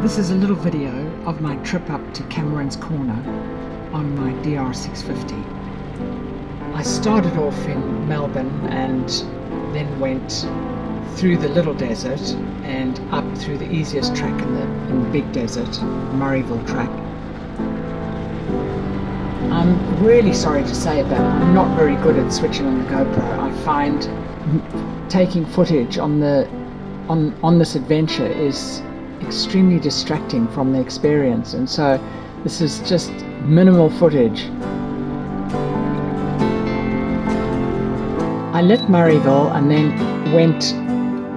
This is a little video of my trip up to Cameron's Corner on my DR650. I started off in Melbourne and then went through the little desert and up through the easiest track in the big desert, Murrayville track. I'm really sorry to say, but I'm not very good at switching on the GoPro. I find taking footage on this adventure is extremely distracting from the experience, and so this is just minimal footage. I left Murrayville and then went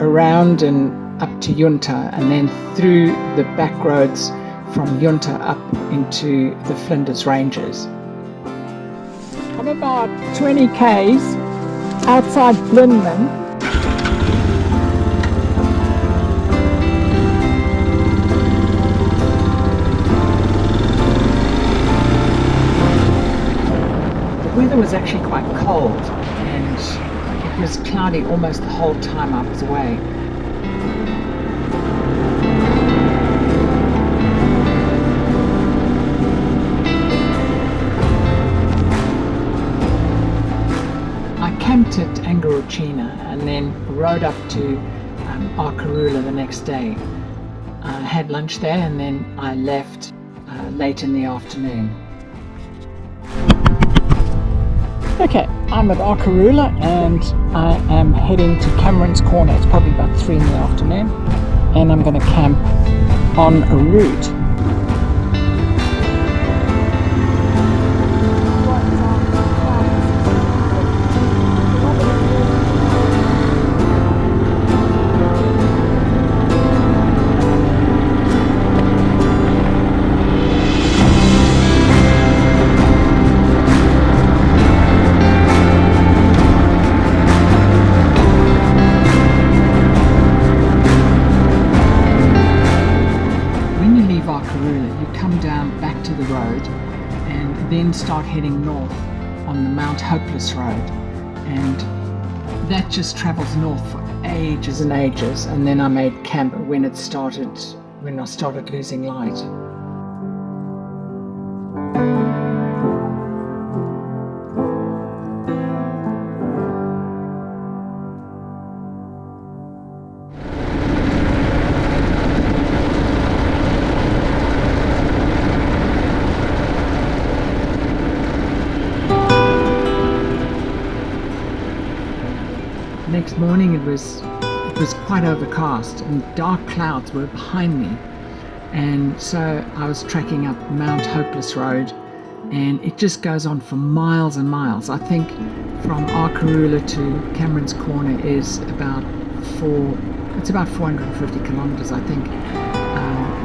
around and up to Yunta, and then through the back roads from Yunta up into the Flinders Ranges. I'm about 20 k's outside Blinman. The weather was actually quite cold and it was cloudy almost the whole time I was away. I camped at Angaruchina and then rode up to Arkaroola the next day. I had lunch there and then I left late in the afternoon. Okay, I'm at Arkaroola and I am heading to Cameron's Corner. It's probably about 3 in the afternoon and I'm going to camp on a route. Back to the road and then start heading north on the Mount Hopeless Road, and that just travels north for ages and ages, and then I made camp when I started losing light. Next morning it was quite overcast and dark clouds were behind me, and so I was tracking up Mount Hopeless Road, and it just goes on for miles and miles. I think from Arkaroola to Cameron's Corner is about 450 kilometers, I think,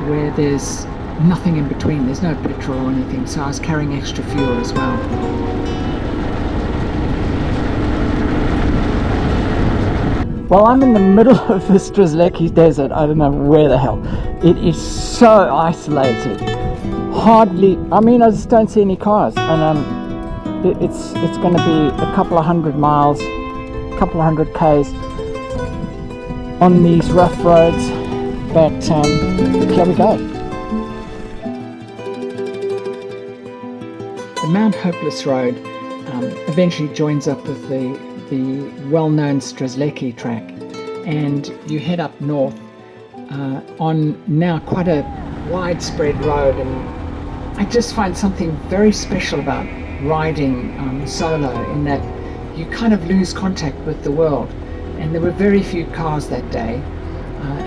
where there's nothing in between. There's no petrol or anything, so I was carrying extra fuel as well. Well, I'm in the middle of the Strzelecki desert. I don't know where the hell. It is so isolated. I just don't see any cars. And it's going to be a couple of hundred miles, a couple of hundred k's on these rough roads. But here we go. The Mount Hopeless Road eventually joins up with the well-known Strzelecki track, and you head up north on now quite a widespread road, and I just find something very special about riding solo in that you kind of lose contact with the world, and there were very few cars that day.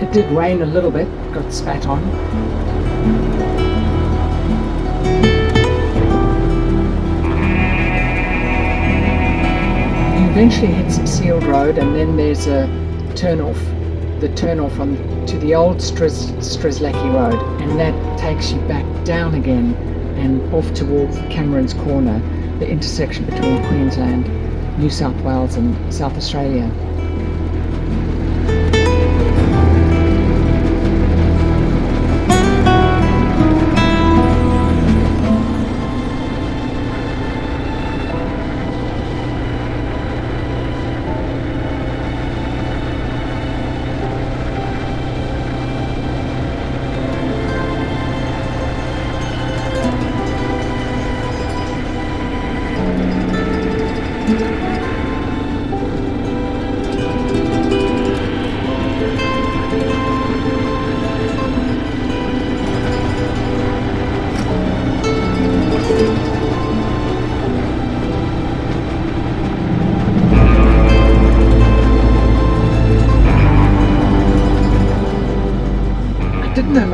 It did rain a little bit, got spat on. Eventually hit some sealed road, and then there's a turn-off to the old Strzelecki road, and that takes you back down again and off towards Cameron's Corner, the intersection between Queensland, New South Wales and South Australia.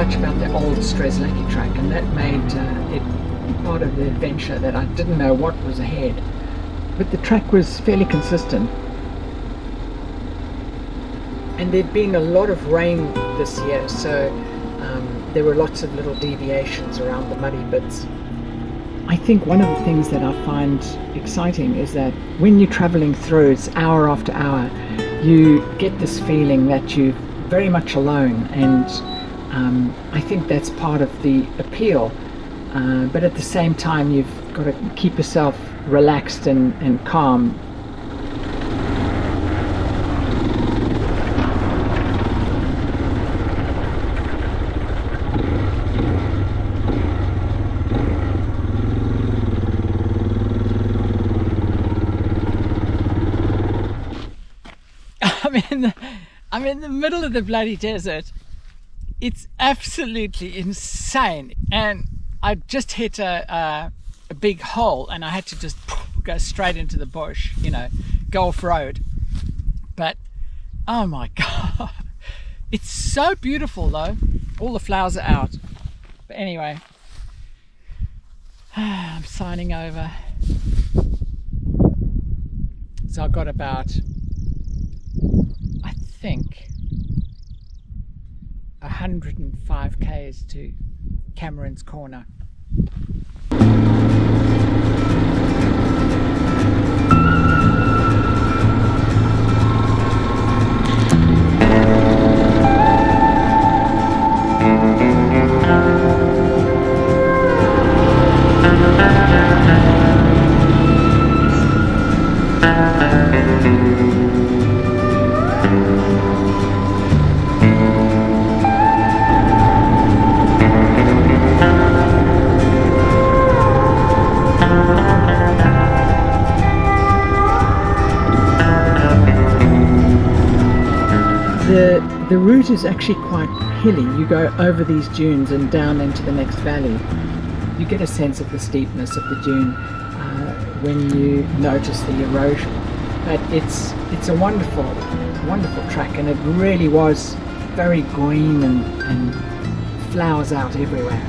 much about the old Strzelecki track, and that made it part of the adventure, that I didn't know what was ahead. But the track was fairly consistent. And there'd been a lot of rain this year, so there were lots of little deviations around the muddy bits. I think one of the things that I find exciting is that when you're traveling through, it's hour after hour, you get this feeling that you're very much alone, and I think that's part of the appeal. But at the same time, you've got to keep yourself relaxed and calm. I'm in the middle of the bloody desert. It's absolutely insane, and I just hit a big hole, and I had to just go straight into the bush, you know, go off road. But oh my god, it's so beautiful though. All the flowers are out. But anyway, I'm signing over. So I've got about, I think, 105 k's to Cameron's Corner. The route is actually quite hilly. You go over these dunes and down into the next valley. You get a sense of the steepness of the dune when you notice the erosion. But it's a wonderful track, and it really was very green and flowers out everywhere.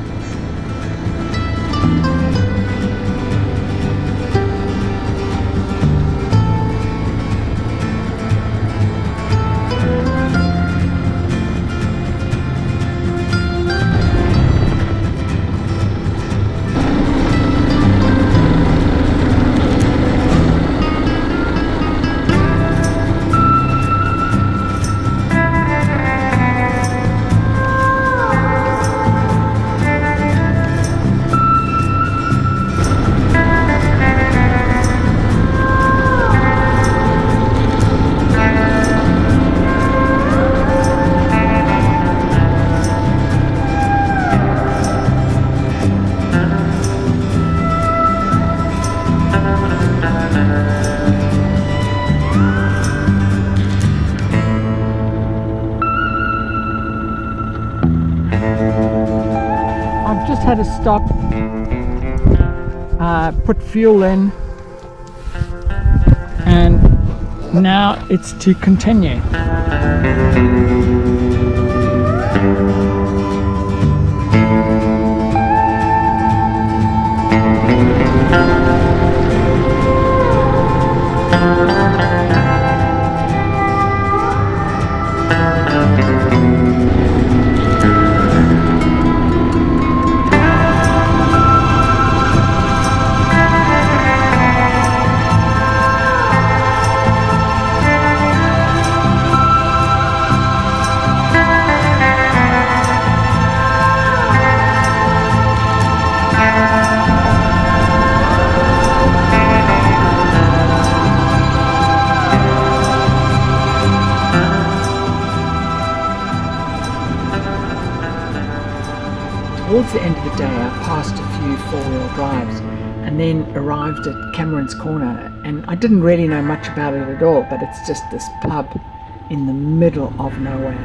Had to stop, put fuel in, and now it's to continue. Towards the end of the day, I passed a few four-wheel drives and then arrived at Cameron's Corner, and I didn't really know much about it at all, but it's just this pub in the middle of nowhere.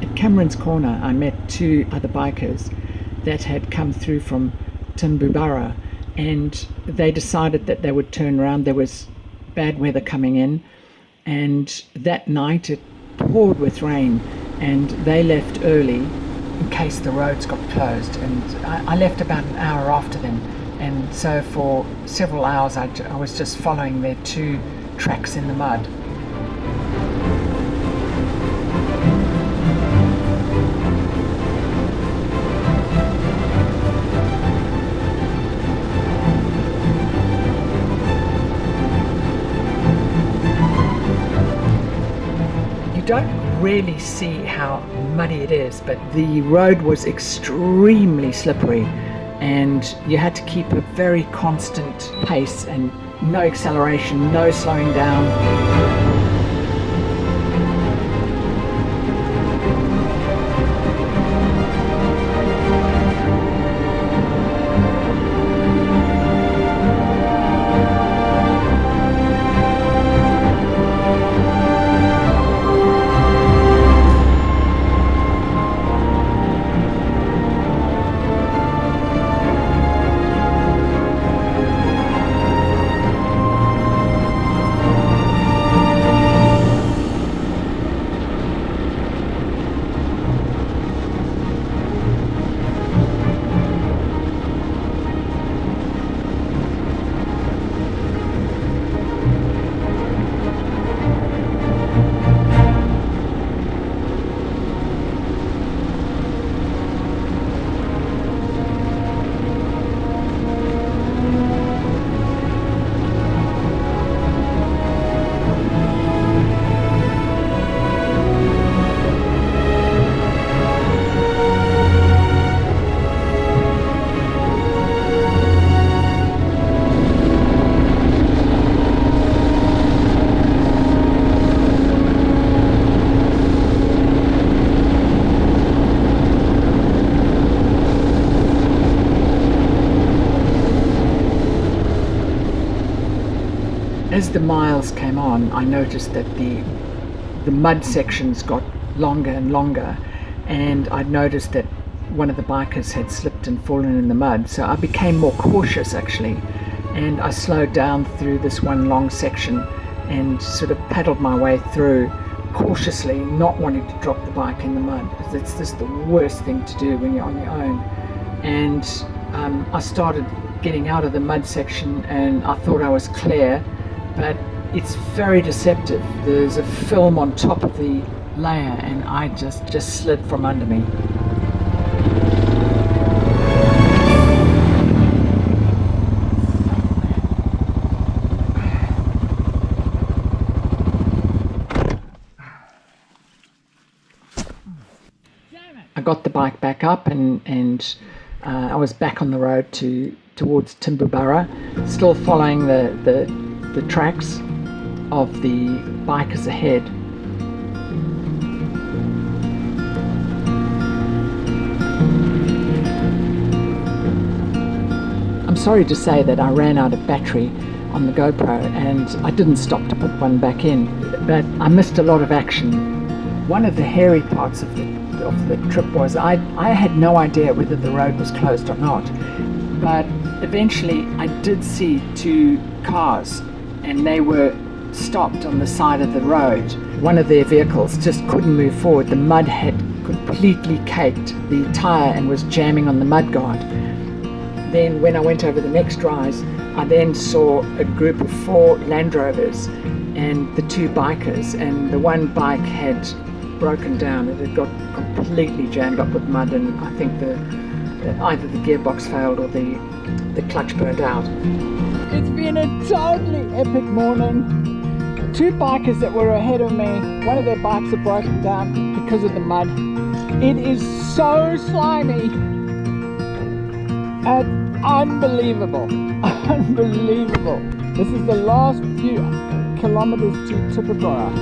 At Cameron's Corner, I met two other bikers that had come through from Tinbooburra, and they decided that they would turn around. There was bad weather coming in, and that night it poured with rain, and they left early in case the roads got closed. And I left about an hour after them, and so for several hours I was just following their 2 tracks in the mud. Don't really see how muddy it is, but the road was extremely slippery and you had to keep a very constant pace and no acceleration, no slowing down. As the miles came on, I noticed that the mud sections got longer and longer, and I'd noticed that one of the bikers had slipped and fallen in the mud, so I became more cautious actually, and I slowed down through this one long section and sort of paddled my way through cautiously, not wanting to drop the bike in the mud, because it's just the worst thing to do when you're on your own. And I started getting out of the mud section and I thought I was clear, but it's very deceptive. There's a film on top of the layer and I just slid from under me. I got the bike back up and I was back on the road towards Timbuburra, still following the tracks of the bikers ahead. I'm sorry to say that I ran out of battery on the GoPro and I didn't stop to put one back in, but I missed a lot of action. One of the hairy parts of the trip was I had no idea whether the road was closed or not, but eventually I did see 2 cars and they were stopped on the side of the road. One of their vehicles just couldn't move forward. The mud had completely caked the tyre and was jamming on the mudguard. Then when I went over the next rise, I then saw a group of 4 Land Rovers and the 2 bikers, and the one bike had broken down. It had got completely jammed up with mud, and I think either the gearbox failed or the clutch burned out. It's been a totally epic morning. 2 bikers that were ahead of me, one of their bikes had broken down because of the mud. It is so slimy and unbelievable. Unbelievable. This is the last few kilometers to Timbuburra.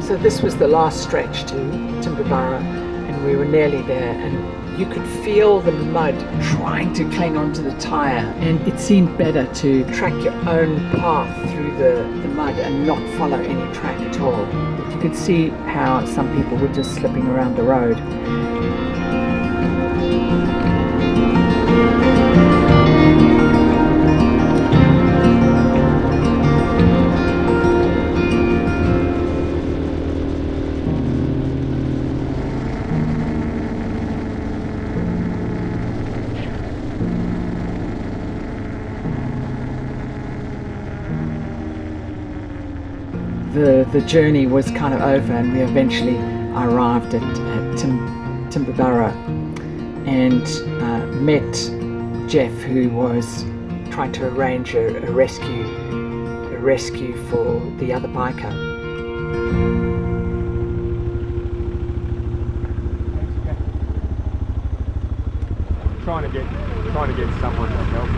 So this was the last stretch to Timbuburra and we were nearly there, and you could feel the mud trying to cling onto the tyre, and it seemed better to track your own path through the mud and not follow any track at all. But you could see how some people were just slipping around the road. The journey was kind of over, and we eventually arrived at Timberburra and met Jeff, who was trying to arrange a rescue for the other biker. Trying to get someone to help.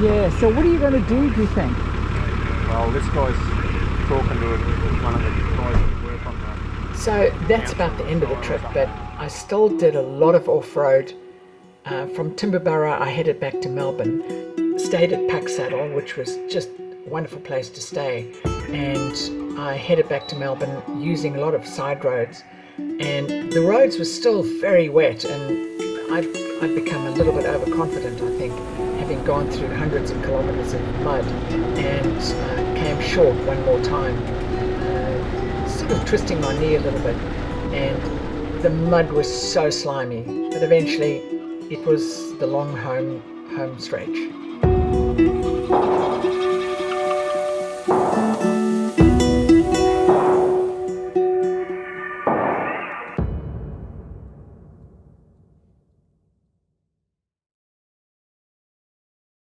Yeah. So what are you going to do you think? Well, this guy's talking to one of the guys that work on that. So that's about the end of the trip, but I still did a lot of off-road. From Timberburra, I headed back to Melbourne, stayed at Packsaddle, which was just a wonderful place to stay, and I headed back to Melbourne using a lot of side roads, and the roads were still very wet, and I'd become a little bit overconfident, I think, having gone through hundreds of kilometres of mud, and came short one more time, sort of twisting my knee a little bit, and the mud was so slimy, but eventually it was the long home stretch.